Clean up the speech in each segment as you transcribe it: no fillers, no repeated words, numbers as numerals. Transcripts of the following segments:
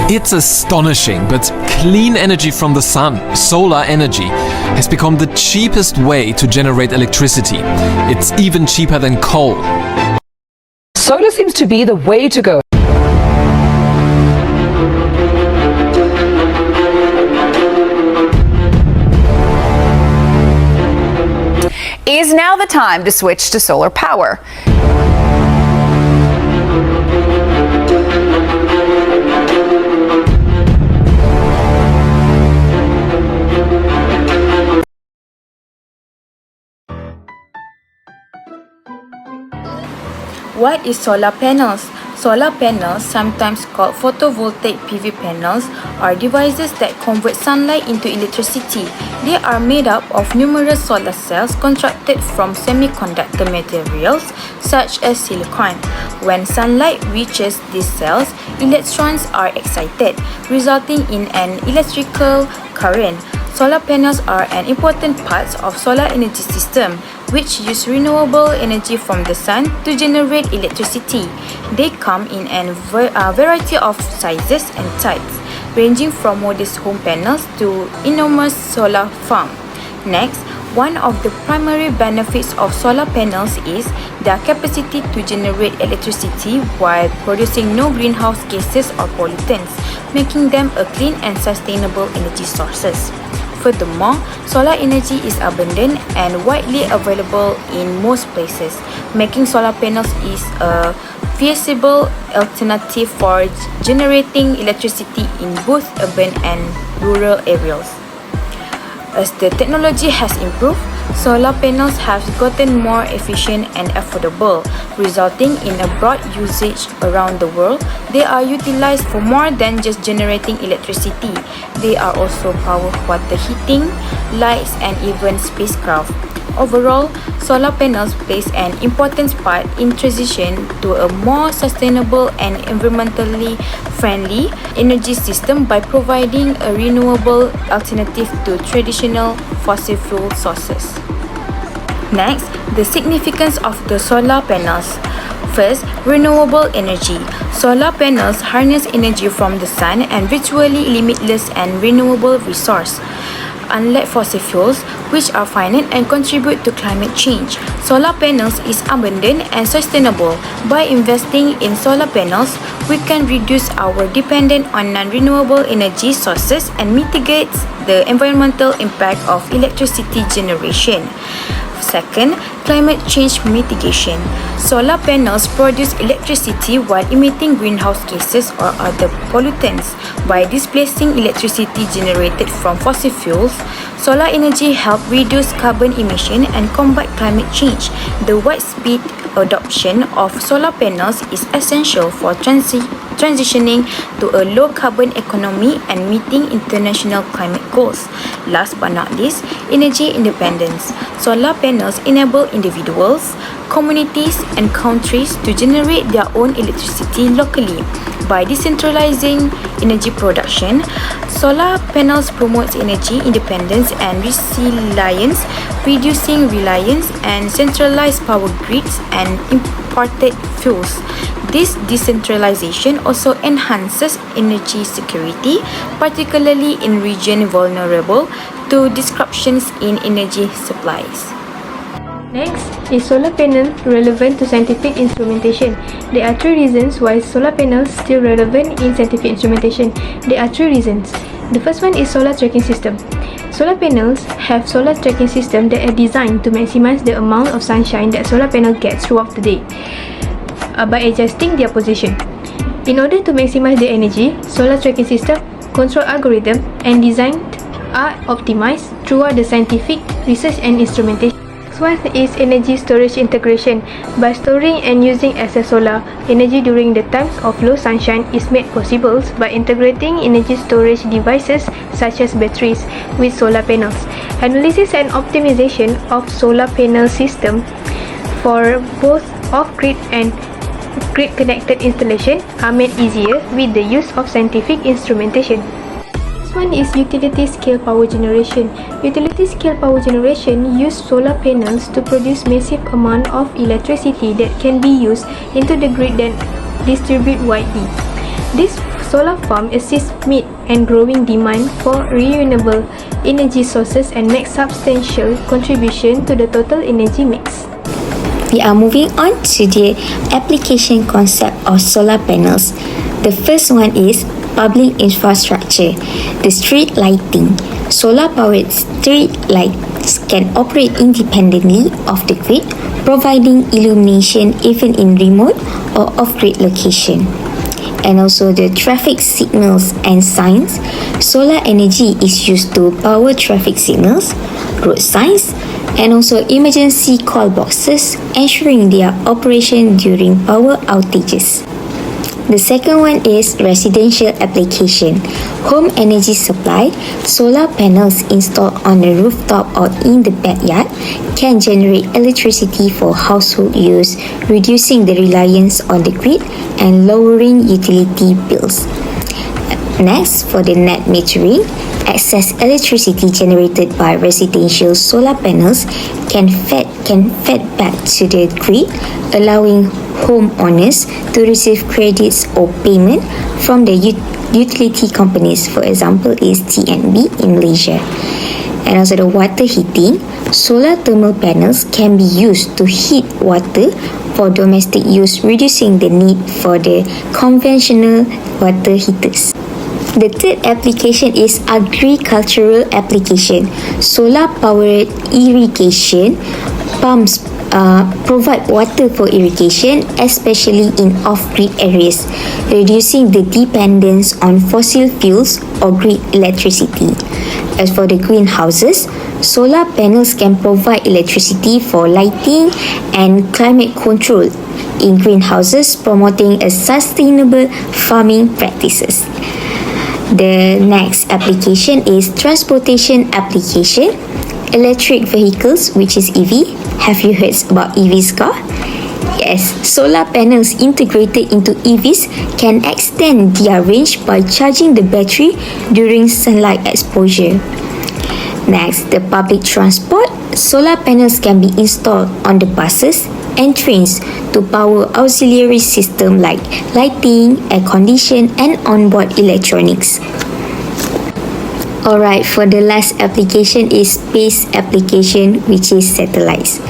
It's astonishing, but clean energy from the sun, solar energy, has become the cheapest way to generate electricity. It's even cheaper than coal. Solar seems to be the way to go. Is now the time to switch to solar power. What is solar panels? Solar panels, sometimes called photovoltaic PV panels, are devices that convert sunlight into electricity. They are made up of numerous solar cells constructed from semiconductor materials such as silicon. When sunlight reaches these cells, electrons are excited, resulting in an electrical current. Solar panels are an important part of solar energy system, which use renewable energy from the sun to generate electricity. They come in a variety of sizes and types, ranging from modest home panels to enormous solar farms. Next, one of the primary benefits of solar panels is their capacity to generate electricity while producing no greenhouse gases or pollutants, making them a clean and sustainable energy sources. Furthermore, solar energy is abundant and widely available in most places, making solar panels is a feasible alternative for generating electricity in both urban and rural areas. As the technology has improved, solar panels have gotten more efficient and affordable, resulting in a broad usage around the world. They are utilized for more than just generating electricity. They are also power water heating, lights, and even spacecraft. Overall, solar panels plays an important part in transition to a more sustainable and environmentally friendly energy system by providing a renewable alternative to traditional fossil fuel sources. Next, the significance of the solar panels. First, renewable energy. Solar panels harness energy from the sun and virtually limitless and renewable resource. Unlike fossil fuels, which are finite and contribute to climate change, solar panels is abundant and sustainable. By investing in solar panels, we can reduce our dependence on non-renewable energy sources and mitigate the environmental impact of electricity generation. Second, climate change mitigation. Solar panels produce electricity while emitting greenhouse gases or other pollutants. By displacing electricity generated from fossil fuels, solar energy helps reduce carbon emission and combat climate change. The widespread adoption of solar panels is essential for transitioning to a low-carbon economy and meeting international climate goals. Last but not least, energy independence. Solar panels enable individuals, communities, and countries to generate their own electricity locally. By decentralizing energy production, solar panels promote energy independence and resilience, reducing reliance on centralized power grids and imported fuels. This decentralization also enhances energy security, particularly in regions vulnerable to disruptions in energy supplies. Next, is solar panel relevant to scientific instrumentation? There are three reasons why solar panels still relevant in scientific instrumentation. There are three reasons. The first one is solar tracking system. Solar panels have solar tracking system that are designed to maximize the amount of sunshine that solar panel gets throughout the day by adjusting their position. In order to maximize the energy, solar tracking system, control algorithm, and design are optimized throughout the scientific research and instrumentation. Next one is energy storage integration. By storing and using excess solar energy during the times of low sunshine is made possible by integrating energy storage devices such as batteries with solar panels. Analysis and optimization of solar panel system for both off-grid and grid-connected installation are made easier with the use of scientific instrumentation. first one is utility scale power generation. Utility scale power generation use solar panels to produce massive amount of electricity that can be used into the grid and distribute widely. This solar farm assists meet and growing demand for renewable energy sources and makes substantial contribution to the total energy mix. We are moving on to the application concept of solar panels. The first one is public infrastructure, the street lighting. Solar-powered street lights can operate independently of the grid, providing illumination even in remote or off-grid location. And also the traffic signals and signs. Solar energy is used to power traffic signals, road signs, and also emergency call boxes, ensuring their operation during power outages. The second one is residential application. Home energy supply. Solar panels installed on the rooftop or in the backyard can generate electricity for household use, reducing the reliance on the grid and lowering utility bills. Next, for the net metering, excess electricity generated by residential solar panels can fed back to the grid, allowing homeowners to receive credits or payment from the utility companies. For example, is TNB in Malaysia. And also the water heating. Solar thermal panels can be used to heat water for domestic use, reducing the need for the conventional water heaters. The third application is agricultural application. Solar-powered irrigation pumps provide water for irrigation, especially in off-grid areas, reducing the dependence on fossil fuels or grid electricity. As for the greenhouses, solar panels can provide electricity for lighting and climate control in greenhouses, promoting a sustainable farming practices. The next application is transportation application. Electric vehicles, which is EV. Have you heard about EVs car? Yes, solar panels integrated into EVs can extend their range by charging the battery during sunlight exposure. Next, the public transport. Solar panels can be installed on the buses and trains to power auxiliary systems like lighting, air condition, and onboard electronics. Alright, for the last application is space application, which is satellites.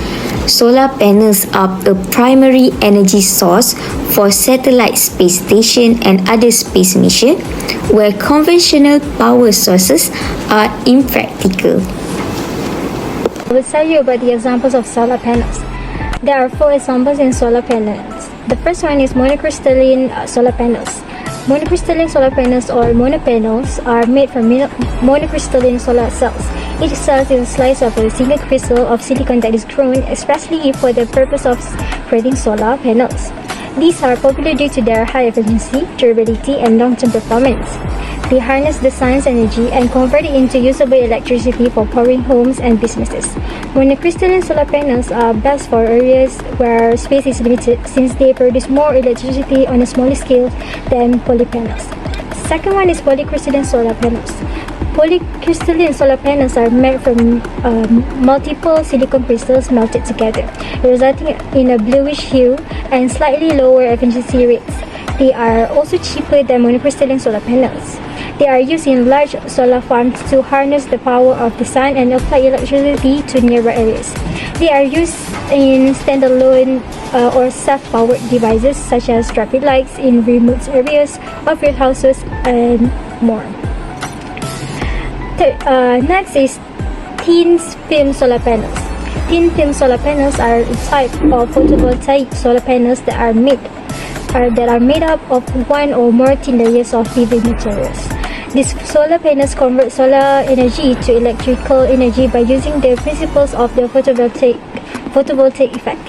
Solar panels are a primary energy source for satellite space station and other space mission, where conventional power sources are impractical. I will tell you about the examples of solar panels. There are 4 examples in solar panels. The first one is monocrystalline solar panels. Monocrystalline solar panels or monopanels are made from monocrystalline solar cells. Each cell is a slice of a single crystal of silicon that is grown expressly for the purpose of creating solar panels. These are popular due to their high efficiency, durability, and long-term performance. They harness the sun's energy and convert it into usable electricity for powering homes and businesses. Monocrystalline solar panels are best for areas where space is limited, since they produce more electricity on a smaller scale than polypanels. Second one is polycrystalline solar panels. Polycrystalline solar panels are made from multiple silicon crystals melted together, resulting in a bluish hue and slightly lower efficiency rates. They are also cheaper than monocrystalline solar panels. They are used in large solar farms to harness the power of the sun and apply electricity to nearby areas. They are used in standalone or self-powered devices such as traffic lights in remote areas, off-grid houses, and more. Next is thin film solar panels. Thin film solar panels are a type of photovoltaic solar panels that are made up of one or more thin layers of PV materials. These solar panels convert solar energy to electrical energy by using the principles of the photovoltaic effect.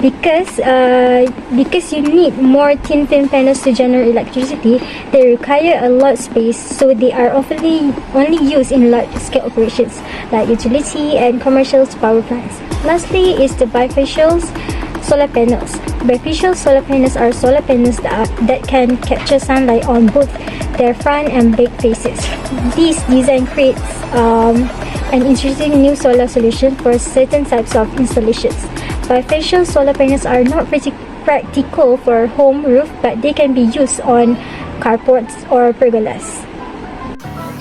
Because you need more thin film panels to generate electricity, they require a lot of space, so they are often only used in large-scale operations like utility and commercial power plants. Lastly is the bifacial solar panels. Bifacial solar panels are solar panels that can capture sunlight on both their front and back faces. This design creates an interesting new solar solution for certain types of installations. Bifacial solar panels are not practical for home roof, but they can be used on carports or pergolas.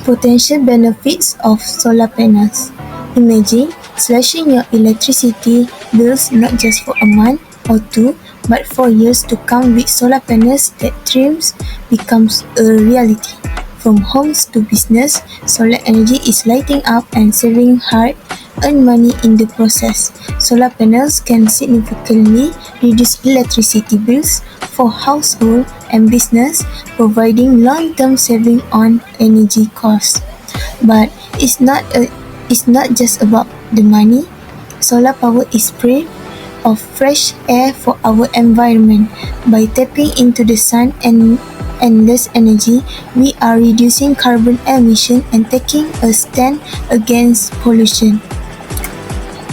Potential benefits of solar panels. Imagine slashing your electricity bills not just for a month or two, but for years to come with solar panels that dreams becomes a reality. From homes to business, solar energy is lighting up and saving hard-earned money in the process. Solar panels can significantly reduce electricity bills for household and business, providing long-term saving on energy costs. But it's not just about the money. Solar power is free of fresh air for our environment. By tapping into the sun and endless energy, we are reducing carbon emission and taking a stand against pollution.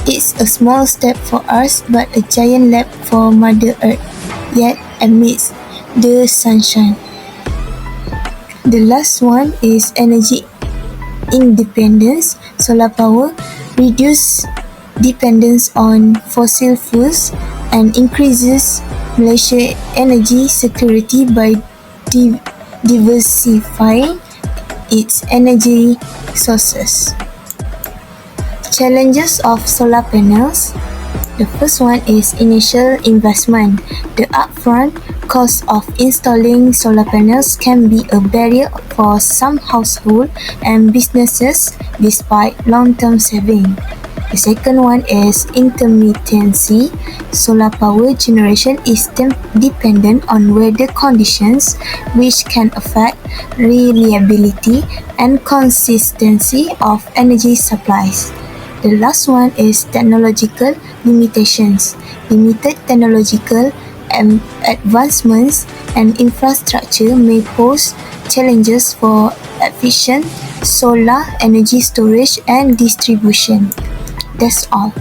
It's a small step for us, but a giant leap for Mother Earth, yet amidst the sunshine. The last one is energy independence. Solar power reduces dependence on fossil fuels and increases Malaysia's energy security by diversifying its energy sources. Challenges of solar panels. The first one is initial investment. The upfront cost of installing solar panels can be a barrier for some households and businesses despite long-term saving. The second one is intermittency. Solar power generation is dependent on weather conditions, which can affect reliability and consistency of energy supplies. The last one is technological limitations. Limited technological advancements and infrastructure may pose challenges for efficient solar energy storage and distribution. That's all.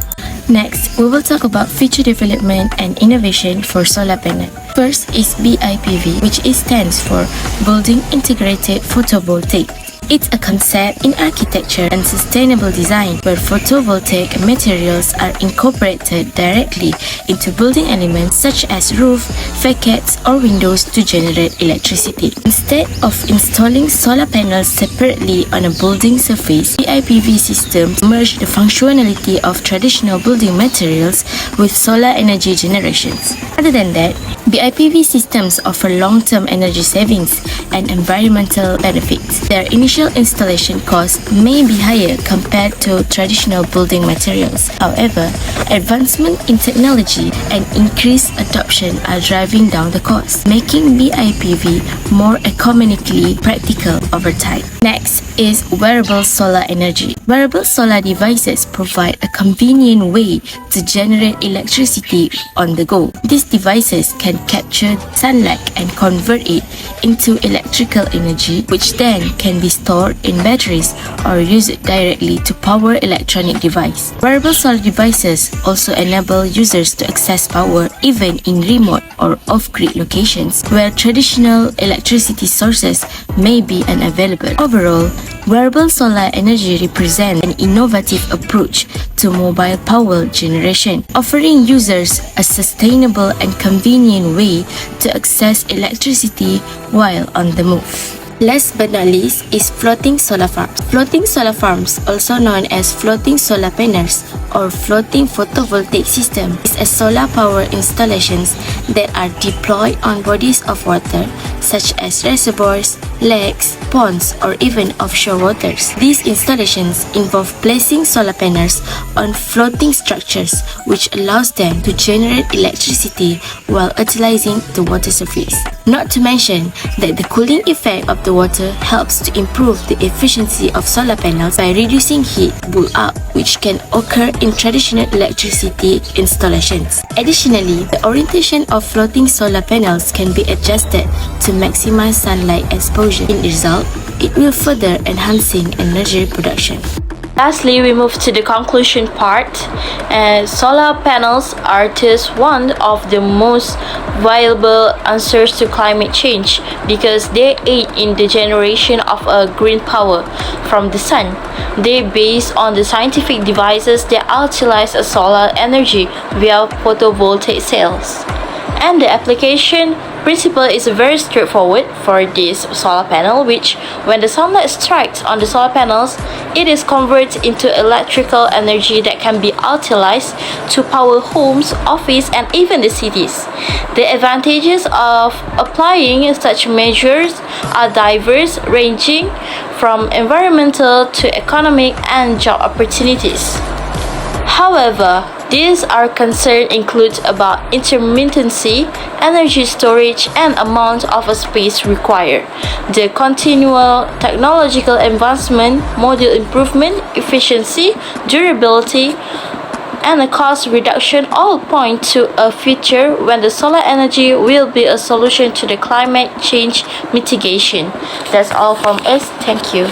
Next, we will talk about future development and innovation for solar panel. First is BIPV, which stands for Building Integrated Photovoltaic. It's a concept in architecture and sustainable design where photovoltaic materials are incorporated directly into building elements such as roof, facades, or windows to generate electricity. Instead of installing solar panels separately on a building surface, BIPV systems merge the functionality of traditional building materials with solar energy generations. Other than that, BIPV systems offer long-term energy savings and environmental benefits. Their initial installation costs may be higher compared to traditional building materials. However, advancement in technology and increased adoption are driving down the cost, making BIPV more economically practical over time. Next is wearable solar energy. Wearable solar devices provide a convenient way to generate electricity on the go. These devices can capture sunlight and convert it into electrical energy, which then can be stored in batteries or used directly to power electronic device. Wearable solar devices also enable users to access power even in remote or off-grid locations where traditional electricity sources may be unavailable. Overall, wearable solar energy represents an innovative approach to mobile power generation, offering users a sustainable and convenient way to access electricity while on the move. Last but not least is floating solar farms. Floating solar farms, also known as floating solar panels or floating photovoltaic system, is a solar power installations that are deployed on bodies of water such as reservoirs, lakes, ponds, or even offshore waters. These installations involve placing solar panels on floating structures, which allows them to generate electricity while utilizing the water surface. Not to mention that the cooling effect of the water helps to improve the efficiency of solar panels by reducing heat build-up, which can occur in traditional electricity installations. Additionally, the orientation of floating solar panels can be adjusted to maximize sunlight exposure. In result, it will further enhancing energy production. Lastly, we move to the conclusion part. Solar panels are thus one of the most viable answers to climate change because they aid in the generation of a green power from the sun. They based on the scientific devices that utilize solar energy via photovoltaic cells. And the application principle is very straightforward for this solar panel, which when the sunlight strikes on the solar panels, it is converted into electrical energy that can be utilized to power homes, office, and even the cities. The advantages of applying such measures are diverse, ranging from environmental to economic and job opportunities. However, these are concerns include about intermittency, energy storage, and amount of space required. The continual technological advancement, model improvement, efficiency, durability, and a cost reduction all point to a future when the solar energy will be a solution to the climate change mitigation. That's all from us. Thank you.